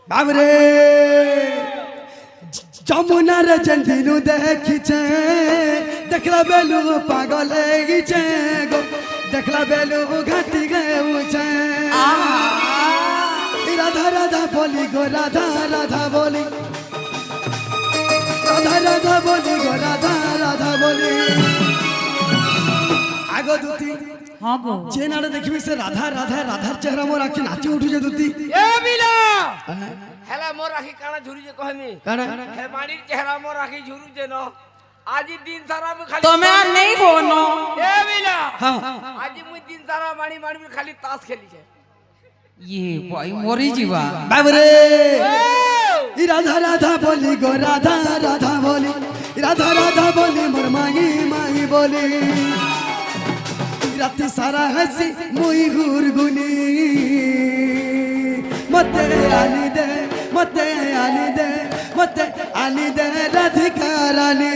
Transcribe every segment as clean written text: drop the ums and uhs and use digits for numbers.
बाबरे जमुना रे चंदिनु देखिचे देखला बेलू पागल गिचे गो देखला बेलू घाटी गउचे राधा राधा बोली गो राधा राधा बोली राधा राधा बोली गो राधा राधा बोली आगो दुती हां गो जे नाडे देखबी से राधा राधा राधार चेहरा मोर आखि नाची उठुजे दुती ए बिला हेला मोर आखि काना झुरी जे कहमी काना हे माडीर चेहरा मोर आखि झुरु जे न आज दिन सारा में खाली तमे नहीं बोनो ए बिला हां आज मुई दिन सारा माडी माडी में खाली ताश खेली छे ये भाई मोरी जीवा बाबरे ई राधा राधा बोली गो राधा राधा बोली राधा राधा बोली मोर मांगी माही बोली रात सारा हंसी मुई गुरगुनी मते आनी दे मते आनी दे मते आनी दे राधिका रानी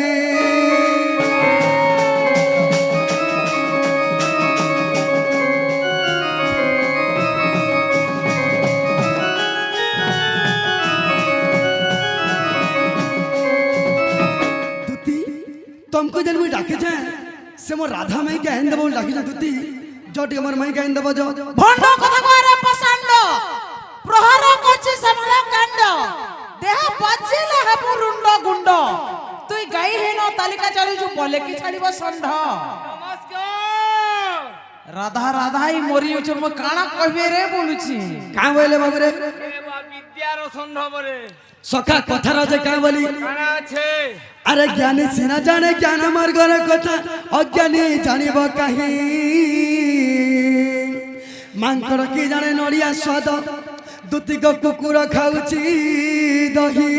तुमको जब मुझे डाके जाए से मोर राधा माई के आइन देबो डाके जा तुती जोटी हमर माई के आइन देबो जो भंडो कथा करे पसंद प्रहार कोछि समला कांड देह बजिले हे पुरुंड गुंड तुई गाई हेनो तालिका चली जो बोले की छाड़ीबो संध नमस्कार राधा राधा ही मोरी उचर म काना कहबे रे बोलुची का बोले बाबू रे ए बा विद्यार संभव रे सखा कथार जे का बोली काना छे अरे ज्ञानी सिना जाने ज्ञान मार्गर कथा अज्ञानी जानिब काहे मांकड़ की जाने नड़िया स्वाद दुती को कुकुर खाउची दही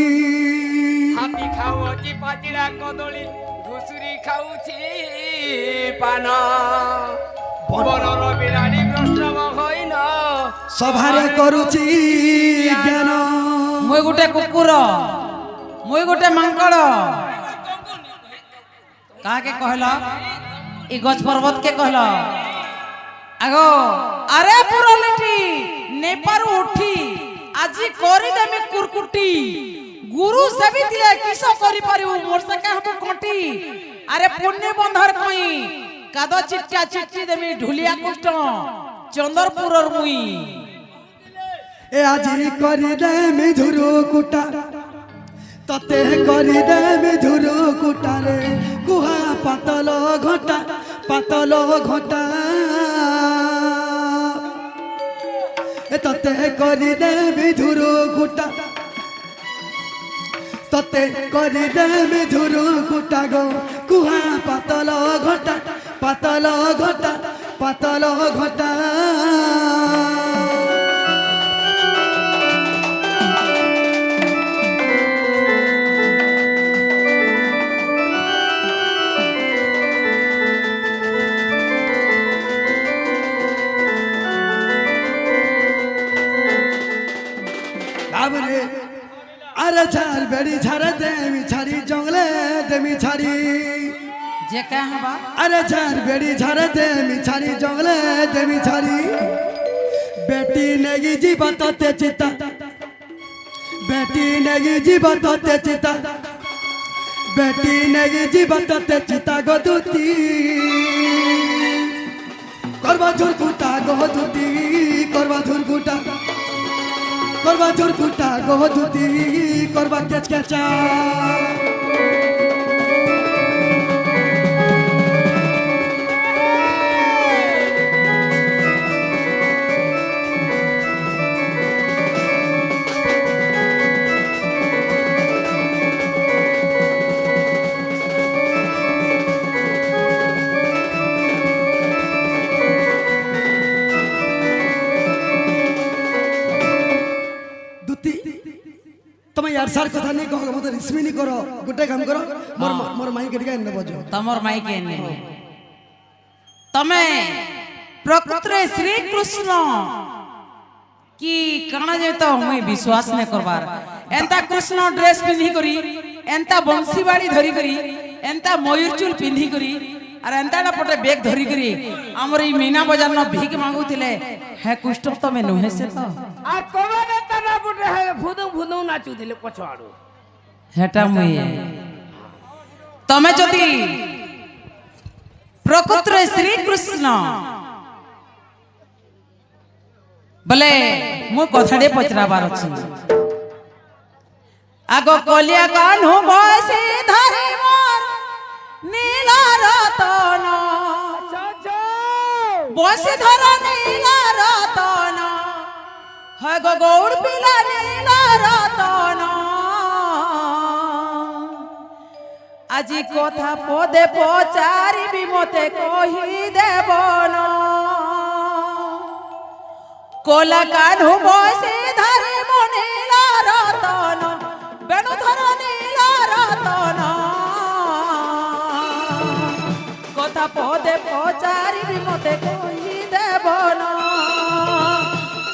हाथी खाउची पाचिला कदली घुसुरी खाउची पान बनर बिराड़ी प्रश्नव होइन सभारे करूची ज्ञान मुई गुटे कुकुर मुई गुटे मांकड़ काके कहला ई गछ पर्वत के कहला आगो अरे पुरलिटी नेपर उठी আজি করি দেমি কুরকুটি গুরু সেবি দিলে কিসো করি পারিবু মোর সকা হবু কটি আরে পুণ্য বন্ধর কই কাদ চিট্টা চিট্টি দেমি ঢুলিয়া কুষ্ট চন্দরপুরর মুই ए আজি করি দে মিধুরু কুটা तते करी दे मिधुरु कुटारे कुहा पातल घटा ए तते करी दे मिधुरु कुटा तते करी दे मिधुरु कुटा गो कुहा पातल घटा बाबरे अरे झार बेड़ी झारे देमी छाड़ी जंगले देमी छाड़ी जे का हबा अरे झार बेड़ी झारे देमी छाड़ी जंगले देमी छाड़ी बेटी नेगी जीवा ते चिता बेटी नेगी जीवा ते चिता बेटी नेगी जीवा ते चिता गोदुती करवा झुरकुटा गोदुती करवा झुरकुटा करवा झुरकुटा गोदुती करवा केच केचा तुम यार सार कथा नहीं कहो मत रिस्मी नहीं करो गुटे काम करो मोर माई के टिका ने बजो तमर माई के ने तमे प्रकृत रे श्री कृष्ण की कणा जे तो मैं विश्वास ने करबार एंता कृष्ण ड्रेस पिंधी करी एंता बंसी बाड़ी धरी करी एंता मयूर चूल पिंधी करी अरे एंता ना पटे बैग धरी करी हमर ई मीना बाजार न भीख मांगुतिले हे कुष्ठ तमे नुहे से तो आ तोमे ने तना बुटे है फुदु ନାଚୁଥିଲେ ପଛ ଆଡୁ হেটা মুই তমে যদি প্রকৃতরে শ্রীকৃষ্ণ বলে মু কথাটে পচরাবার ଅଛି আগ কলিয়া কানু বসে ধরে মোর নীল রতন বসে ধর নীল রতন হয় গো গৌড় পিলা নীল রতন আজি কথা পদে পচারিবি মতে কহি দেবন কোলা কানু বসে ধরে মনীল রতন বেণু ধর নীল রতন কথা পদে পচারিবি মতে কহি দেবন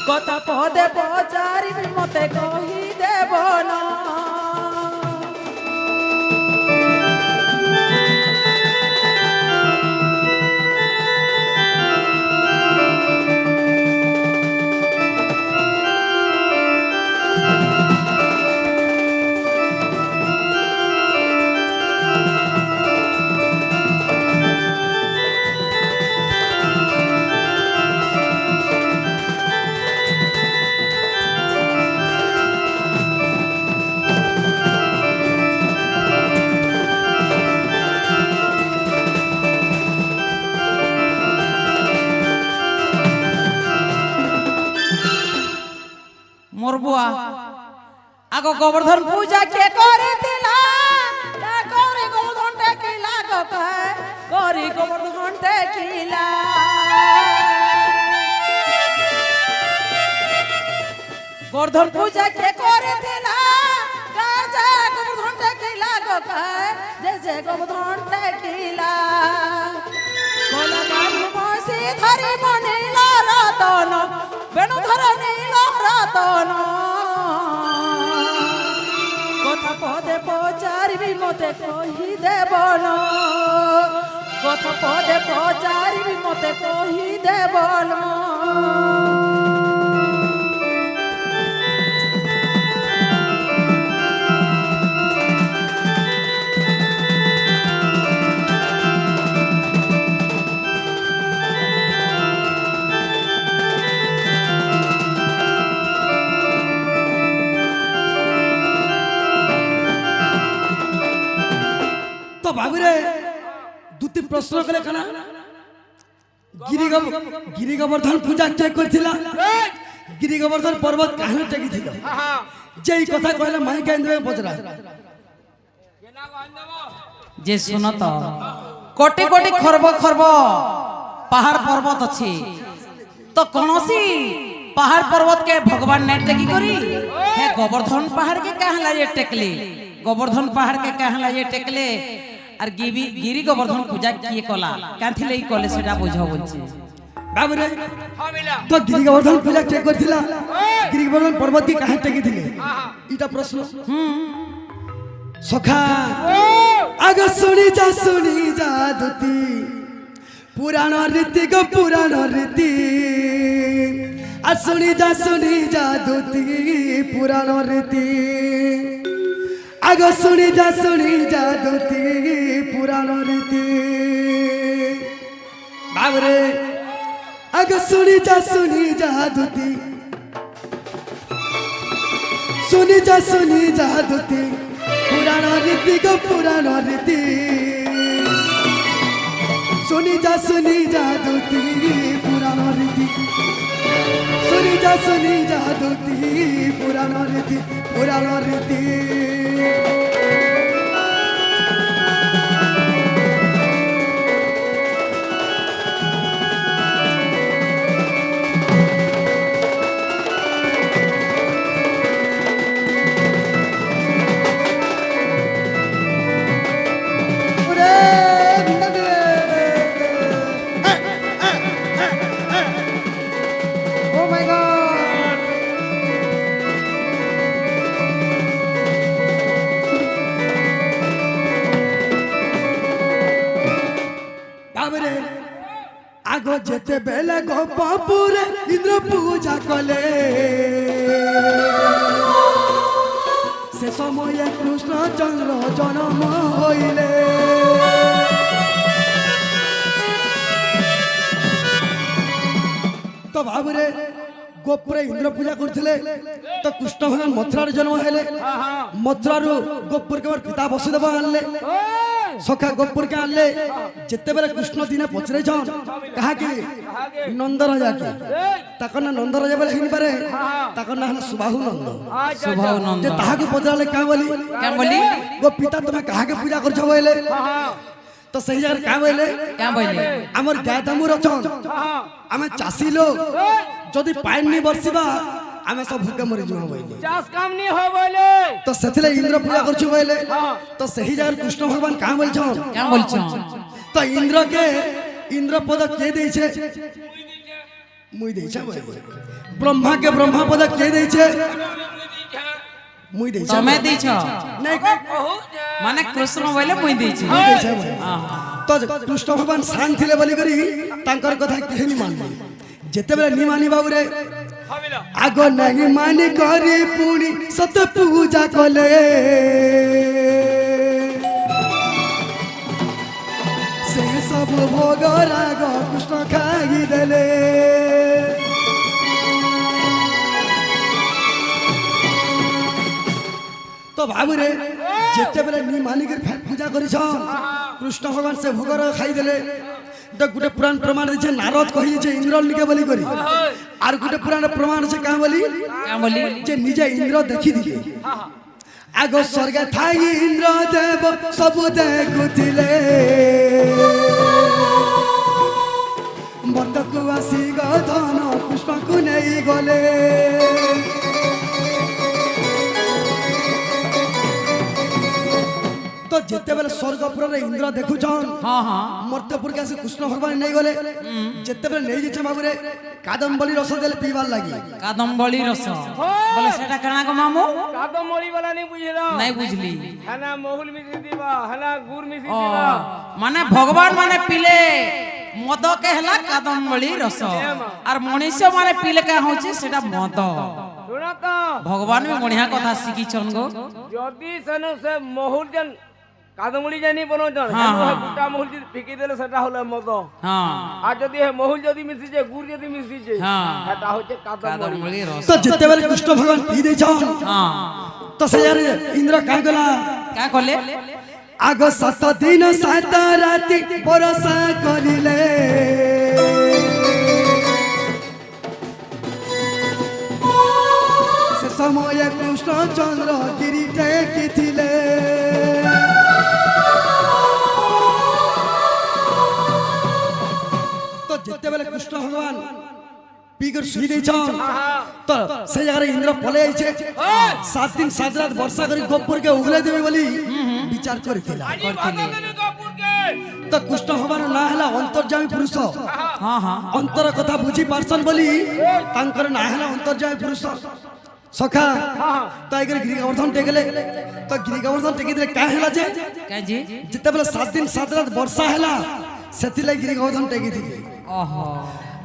কথা পদে পচারিবি মতে কহি দেবন মোর বুয়া আগ গোবর্ধন পূজা কে করেছিলা কে করে গোবর্ধন টেকিলা গো করি গোবর্ধন টেকিলা গোবর্ধন পূজা কে করেছিলা কে যে গোবর্ধন টেকিলা গো যে যে গোবর্ধন টেকিলা কোলা কানু বসে ধরে মনীল রতন বেণু ধর নীল রতন কথা পদে পচারিবি মতে কহি দেবন কথা পদে পচারিবি মতে কহি দেবন তো ভাবিরে দুটি প্রশ্ন কলে কানা গিরি গোবর্ধন পূজা কে করেছিলা গিরি গোবর্ধন পর্বত কাহিনী টেকিছিল যেই কথা কইলে মাই কেন দেবে পচরা যে শুনো তো কোটি কোটি খর্ব খর্ব পাহাড় পর্বত আছে তো কোনসি পাহাড় পর্বত কে ভগবান ने टेकी करी हे गोवर्धन पहाड़ के कहला ये टेकले गोवर्धन पहाड़ के कहला ये टेकले আর গিরি গোবর্ধন পূজা কিয়ে কলা কান্থিলে এই কলে সেটা বুঝাও বলছি বাবুরে হ্যাঁ মিলা তো গিরি গোবর্ধন পূজা কে করেছিলা গিরি গোবর্ধন পর্বত কি কাহিনী টেকিছিলে এটা প্রশ্ন সখা আগ শুনি যা দুতি পুরাণ রীতি গো পুরাণ রীতি আর শুনি যা দুতি পুরাণ রীতি আগ শুনি যা দুতি পুরাণ রীতি বাবরে আগ শুনি যা দুতি শুনি যা দুতি পুরাণ রীতি গো পুরাণ রীতি শুনি যা দুতি পুরাণ রীতি শুনি যা দুতি পুরাণ রীতি আগো যেতে বেলে গোপাপুরে ইন্দ্র পূজা কলে সে সময়ে কৃষ্ণচন্দ্র জন্ম হইলে তো ভাবরে গোপুরে ইন্দ্র পূজা করলে তো কৃষ্ণ ভগবান মথুরার জন্ম হলে মথুরারু গোপুরকে আমার পিতা বসুদেব আনলে সখা গোপুরকে আনলে যেতেবেলে কৃষ্ণ দিনে পচরেছন কাহাকে নন্দ রাজাকে তাকর না নন্দ রাজা বলে হিনি পারে তাকর না হলে সুবাহু নন্দ সুভাও নন্দ যে তাহাকে পচরালে কা বলি কেন বলি গো পিতা তুমি কাহাকে পূজা করছো বলে তো সেই জায়গায় কা বলে কেন বলি আমার গায়ে দামুর অছন আমি চাষী লোক যদি পাইন নি বর্ষিবা আমি সব ভুকে মরি যাবো বলে চাষ কাম নি হয় বলে তো সেথিলে ইন্দ্র পূজা করছো বলে তো সেই জায়গায় কৃষ্ণ ভগবান কা বলছন কেন বলছো তো ইন্দ্রকে ইন্দ্রপদ কে দিয়েছে মুই দিয়েছে বলে ব্রহ্মাকে ব্রহ্মাপদ কে দিয়েছে মুই দিয়েছে তুমি দিছ নাই মানে কৃষ্ণ বলে মুই দিছি মুই দিয়েছে বলে তো কৃষ্ণ ভগবান শান্ত ଥିଲେ বলি করি তাঙ্কর কথা কেহে নি মানলি যেতেবেলে নি মানি বাবুরে আগ নাহি মানি করি পুনি সত পূজা কলে সে সব ভোগ রাগ কৃষ্ণ খাই দেলে তো ভাবুরে যেতেবেলে নি মানিকি পূজা করিছ কৃষ্ণ ভগবান সে ভোগ রাগ খাই দেলে তো গোটে পুরাণ প্রমাণ দিয়েছে নারদ কহিছে ইন্দ্রলিকে বলি করি আর গোটে পুরাণ প্রমাণ আছে কাঁ বলি কেন বলি যে নিজে ইন্দ্র দেখি দিলে আগ স্বর্গে থাই ইন্দ্র দেব সবু দেখুলে মর্তকু আসি গধন কৃষ্ণকু নেই গলে তো যেতেবেলে স্বর্গপুরে ইন্দ্র দেখুছন হ্যাঁ হ্যাঁ মর্তপুর কে আসি কৃষ্ণ ভগবান নেই গলে যেতেবেলে নেই যেছে বাবুরে কাদম্বলি রস দেলে পিবার লাগি কাদম্বলি রস বলে সেটা কেনা গো মামু কাদম মরি বলা নি বুঝিল নাই বুঝলি হানা মহুল মিশি দিবা হানা গুড় মিশি ও দিবা মানে ভগবান মানে পিলে মদ কে হেলা কাদম্বলি রস আর মনীষ মানে পিলে কা হচ্ছে সেটা মদ শুনা তো ভগবান भी बढ़िया কথা শিখিছন গো যদি সেন সে মহুল যেন কাদমুলি জানি বনজন হ্যাঁ, হ্যাঁ। গোটা মহুল যদি ফিকি দিলে সেটা হলো মদ হ্যাঁ আর যদি হে মহুল যদি মিশিছে গুড় যদি মিশিছে হ্যাঁ। সেটা হচ্ছে কাদমুলি কাদম্বলি রস তো যেতেবেলে কৃষ্ণ ভগবান পি দিয়েছন হ্যাঁ তো সেই ইন্দ্র কাঁ গলা কা কলে আগ 7 দিন 7 রাতি বরসা করিলে সে সময়ে কৃষ্ণচন্দ্র গিরি টেকিলে তো যেতেবেলে কৃষ্ণ ভগবান পিগর শুই দিয়েছন তো সেই জায়গায় ইন্দ্র পলে আইছে 7 দিন 7 রাত বর্ষা করি গোপুরকে উগলে দেবে বলি বিচার করিছিল তো কৃষ্ণ ভগবান না হলা অন্তর্যামী পুরুষ হ্যাঁ হ্যাঁ অন্তর কথা বুঝি পারছন বলি তাঙ্কর না হলা অন্তর্যামী পুরুষ সখা তো এগরে গিরি গোবর্ধন টেগলে তো গিরি গোবর্ধন টেকি দিলে কা হলা যে কাজি যেতেবেলে 7 দিন 7 রাত বর্ষা হলা সেতিলে গিরি গোবর্ধন টেকি দিলে ওহো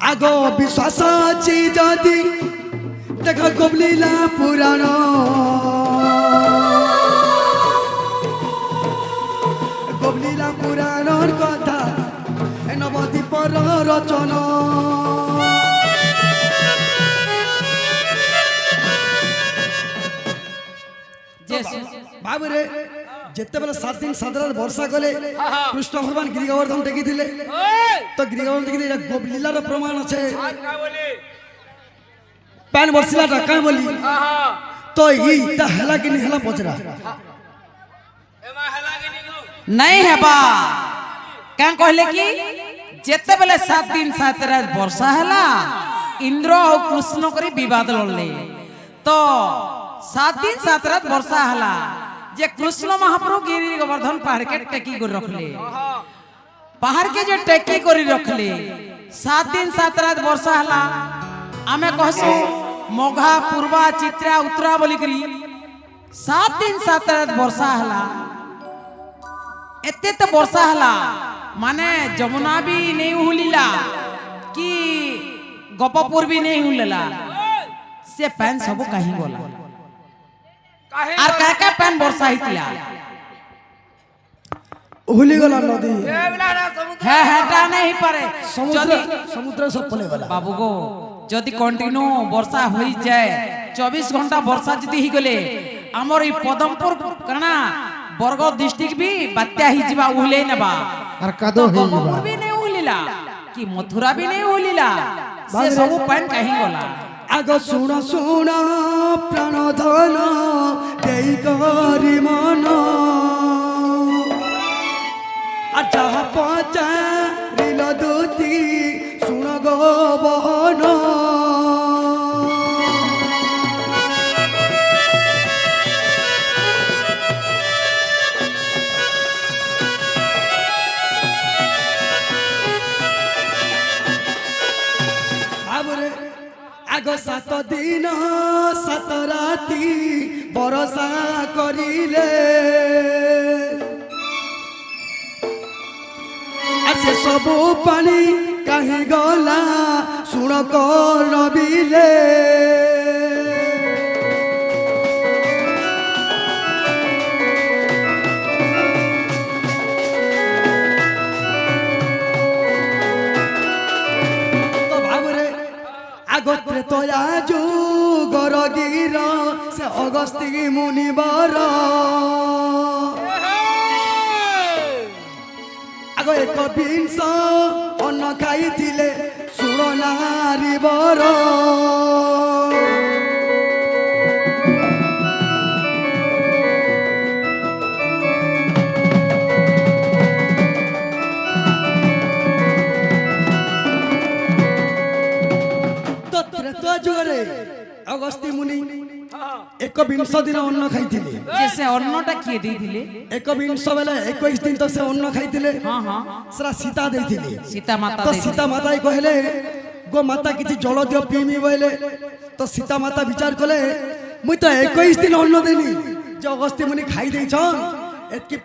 আগ বিশ্বাস আছে যদি দেখ গবলীলা পুরাণ গবলীলা পুরাণর কথা এ নবদ্বীপর রচনা যে বাবুরে যেতেবেলে 7 দিন 7 রাত বর্ষা কলে কৃষ্ণ ভগবান গিরি গোবর্ধন টেকি দিলে তো গিরি গোবর্ধন টেকি দিলে গবলীলার প্রমাণ আছে প্যান বর্ষিলাটা কাঁ বলি তো এইটা হেলা কি নি হেলা পচরা नहीं हेबा क्या कहले कि जेते बेले 7 दिन 7 रात वर्षा हला इंद्र और कृष्ण करी विवाद लड़ले तो 7 दिन 7 रात वर्षा हला जे कृष्ण महाप्रभु गिरि गोवर्धन पहाड़ के टेकी कर रखले पहाड़ के जो टेकी करी रखले 7 दिन 7 रात वर्षा हला आमे कहसु मोघा पूर्वा चित्रा उत्तरा बोली करी 7 दिन 7 रात वर्षा हला एते तो वर्षा हला माने जमुना भी नहीं हुलिला कि गोपपुर भी नहीं हुलला से पैन सब कहीं बोला আর কাকা প্যান বর্ষা হইতিলা উহলি গলা নদী হ্যাঁ হ্যাঁ তা নেই পারে সমুদ্র যদি সমুদ্র সব পলে গলা বাবু গো যদি কন্টিনিউ বর্ষা হই যায় 24 ঘন্টা বর্ষা যদি হি গলে আমর এই পদমপুর কানা বরগড় ডিস্ট্রিক্ট भी বাত্যা হি ଯିବା উহলে নেবা আর কাদো হই গঙ্গোপুর भी नहीं উহলিলা কি মথুরা भी नहीं উহলিলা সে সব পান কাহি গলা আগ শুণ শুণ প্রাণ ধন দেই করি মন আর যাহা পচারিল দুতি শুণ গো বহন ভাবরে আগ 7 দিন 7 রাতি বরষা করিলে সে সবু পানি কাহি গলা শুণ করবিলে তো ভাবরে আগত্রে তয়া যুগর গির সে অগস্তি মুনিবর আগ 21 অন্ন খাইছিলে শুণ নারী বর ত্রেতা যুগরে অগস্তি মুনি 21 দিন অন্ন খাইଥିଲେ যে সে অন্নটা কি দিছিলে 21 বেলা 21 দিন তো সে অন্ন খাইଥିଲେ হ্যাঁ হ্যাঁ সেটা সীতা ଦେଇଥିଲେ সীতা মাতা তো সীতা মাতাই কহিলে গো মাতা কিছু জল দিও পিমি বইলে তো সীতা মাতা বিচার কলে মুই তো 21 দিন অন্ন দেনি যে অগস্তি মুনি খাই ଦେଇছন এতকি